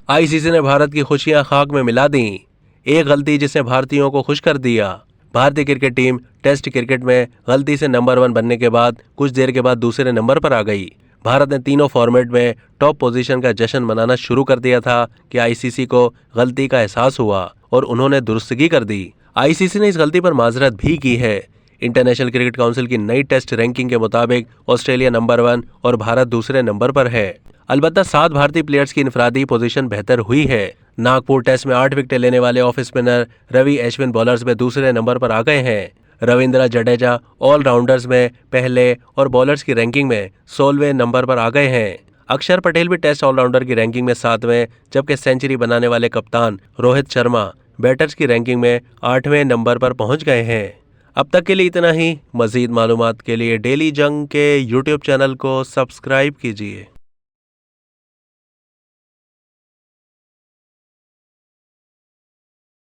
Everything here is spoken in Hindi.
आईसीसी ने भारत की खुशियां खाक में मिला दी। एक गलती जिसने भारतीयों को खुश कर दिया। भारतीय क्रिकेट टीम टेस्ट क्रिकेट में गलती से नंबर 1 बनने के बाद कुछ देर के बाद दूसरे नंबर पर आ गई। भारत ने तीनों फॉर्मेट में टॉप पोजीशन का जश्न मनाना शुरू कर दिया था कि आईसीसी को गलती का एहसास हुआ और उन्होंने दुरुस्तगी कर दी। आईसीसी ने इस गलती पर माजरत भी की है। इंटरनेशनल क्रिकेट काउंसिल की नई टेस्ट रैंकिंग के मुताबिक ऑस्ट्रेलिया नंबर 1 और भारत दूसरे नंबर पर है। अलबत्ता 7 भारतीय प्लेयर्स की इनफरादी पोजीशन बेहतर हुई है। नागपुर टेस्ट में 8 विकेटें लेने वाले off spinner Ravi Ashwin bowlers में दूसरे नंबर पर आ गए हैं। रविंद्र जडेजा ऑलराउंडर्स में पहले और बॉलर्स की रैंकिंग में 16वें नंबर पर आ गए हैं। अक्षर पटेल भी टेस्ट ऑलराउंडर की रैंकिंग में 7वें, जबकि सेंचुरी बनाने वाले कप्तान रोहित शर्मा बैटर्स की रैंकिंग में 8वें नंबर पर पहुंच गए हैं। अब तक के लिए इतना ही। मजीद मालूमात के लिए डेली जंग के यूट्यूब चैनल को सब्सक्राइब कीजिए।